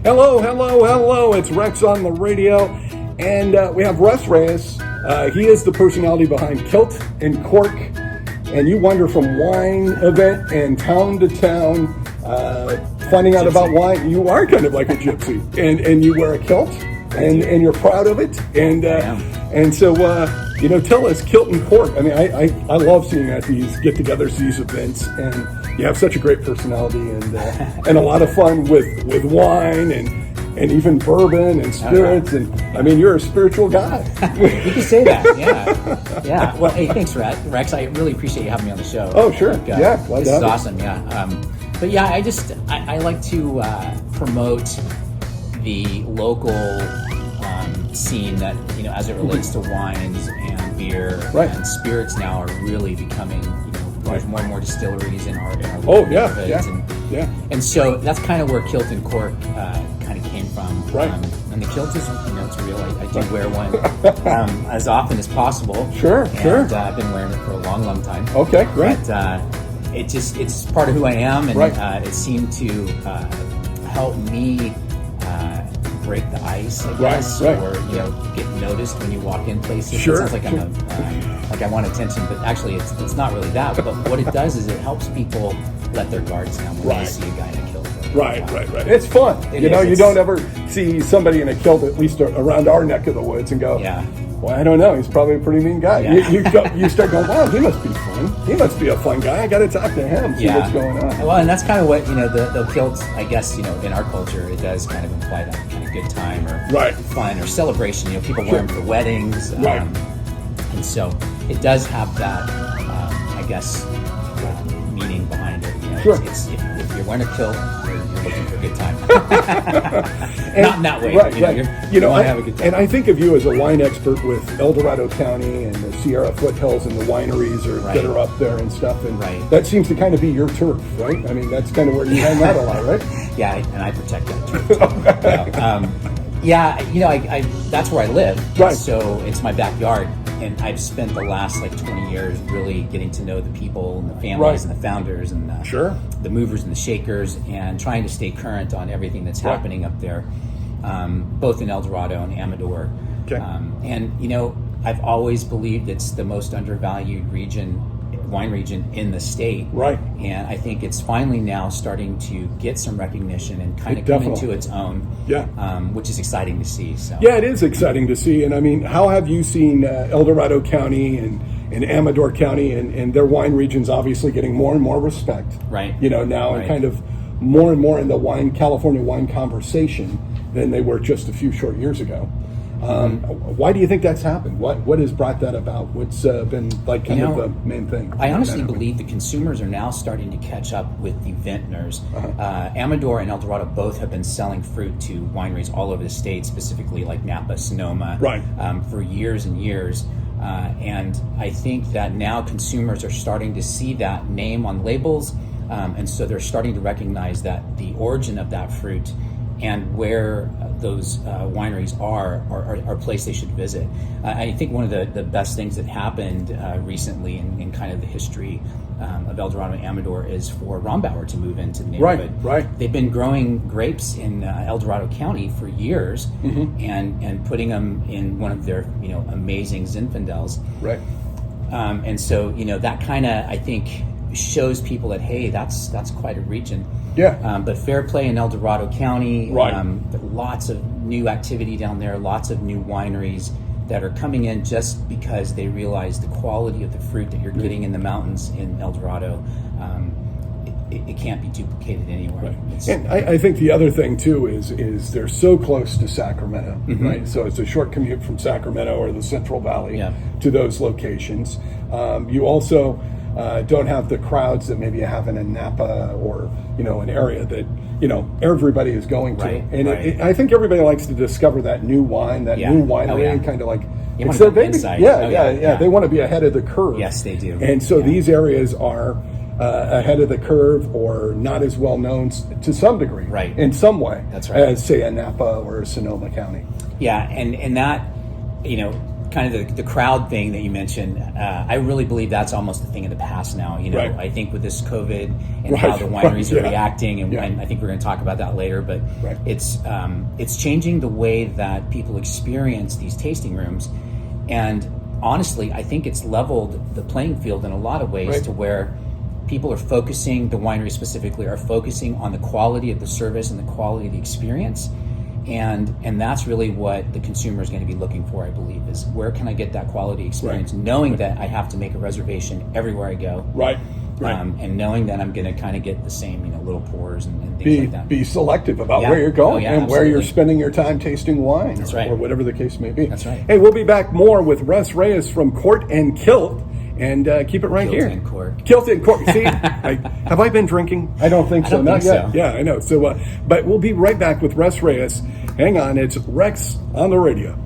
Hello, hello, hello. It's Rex on the radio. And we have Russ Reyes. He is the personality behind Kilt in Cork. And you wander from wine event and town to town, finding out about wine. You are kind of like a gypsy. And you wear a kilt, and you're proud of it. And so, tell us, Kilt in Cork. I mean, I love seeing at these get-togethers, these events, and you have such a great personality and a lot of fun with wine and even bourbon and spirits. And I mean, you're a spiritual guy. You can say that, yeah. Well, hey, thanks, Rex. I really appreciate you having me on the show. Oh, sure. This is awesome. Yeah. But yeah, I like to promote the local scene that, as it relates to wines and beer and spirits now are really becoming, there's more and more distilleries in our local neighborhoods. And so that's kind of where Kilt and Cork kind of came from. Right. And the kilt is, it's real. I do wear one as often as possible. Sure. I've been wearing it for a long, long time. Okay, great. But it's part of who I am, and it seemed to help me break the ice, I guess, or get noticed when you walk in places. Sure. It sounds like like I want attention, but actually it's not really that. But what it does is it helps people let their guards down when they see a guy in a kilt. Right. It's fun. You don't ever see somebody in a kilt, at least around our neck of the woods, and go, well, I don't know, he's probably a pretty mean guy. Yeah. You start going, wow, he must be fun. He must be a fun guy. I got to talk to him, see what's going on. Well, and that's kind of what, the kilts, I guess, in our culture, it does kind of imply that kind of good time or fun or celebration. People wear them for weddings. And so it does have that, I guess, meaning behind it. It's, if you're wearing a kilt, you're looking for a good time. Not in that way. You want to have a good time. And I think of you as a wine expert with Eldorado County and the Sierra foothills and the wineries that are up there and stuff. And that seems to kind of be your turf, right? I mean, that's kind of where you hang out a lot, right? Yeah, and I protect that turf. That's where I live. Right. So it's my backyard. And I've spent the last 20 years really getting to know the people and the families and the founders and the movers and the shakers, and trying to stay current on everything that's happening up there, both in Eldorado and Amador. Okay. I've always believed it's the most undervalued wine region in the state. Right. And I think it's finally now starting to get some recognition and kind of come into its own. Yeah. Which is exciting to see. So. Yeah, it is exciting to see. And I mean, how have you seen Eldorado County and Amador County and their wine regions obviously getting more and more respect? Right. Now and kind of more and more in the California wine conversation than they were just a few short years ago. Why do you think that's happened? What has brought that about? What's been kind of the main thing? I honestly believe the consumers are now starting to catch up with the vintners. Amador and Eldorado both have been selling fruit to wineries all over the state, specifically like Napa, Sonoma, for years and years. And I think that now consumers are starting to see that name on labels, and so they're starting to recognize that the origin of that fruit and where those wineries are a place they should visit. I think one of the best things that happened recently in kind of the history of Eldorado and Amador is for Rombauer to move into the neighborhood. Right. They've been growing grapes in Eldorado County for years, and putting them in one of their amazing Zinfandels. Right. And so that kind of, I think, shows people that, hey, that's quite a region. Yeah. But Fair Play in Eldorado County, Lots of new activity down there, lots of new wineries that are coming in just because they realize the quality of the fruit that you're getting in the mountains in Eldorado. It can't be duplicated anywhere. Right. And I think the other thing too is they're so close to Sacramento, right? So it's a short commute from Sacramento or the Central Valley to those locations. You also don't have the crowds that maybe you have in a Napa or an area that everybody is going to. And I think everybody likes to discover that new wine, that new winery, and kind of like it's their baby. They want to be ahead of the curve. Yes, they do. And so these areas are ahead of the curve or not as well known to some degree, in some way, that's right, as say a Napa or a Sonoma County. Yeah, and that kind of the crowd thing that you mentioned, I really believe that's almost a thing of the past now. You know, Right. I think with this COVID and how the wineries are reacting, and I think we're going to talk about that later. But it's changing the way that people experience these tasting rooms, and honestly, I think it's leveled the playing field in a lot of ways to where people are focusing, the wineries specifically, are focusing on the quality of the service and the quality of the experience. And that's really what the consumer is going to be looking for, I believe, is where can I get that quality experience, knowing that I have to make a reservation everywhere I go. Right. And knowing that I'm going to kind of get the same, little pours and things like that. Be selective about where you're going and where you're spending your time tasting wine, or whatever the case may be. That's right. Hey, we'll be back more with Russ Reyes from Court and Kilt. And keep it right Kilt here. And Cork. Kilt and Cork. See, have I been drinking? I don't think so. Not yet. So. Yeah, I know. So, but we'll be right back with Russ Reyes. Hang on, it's Rex on the radio.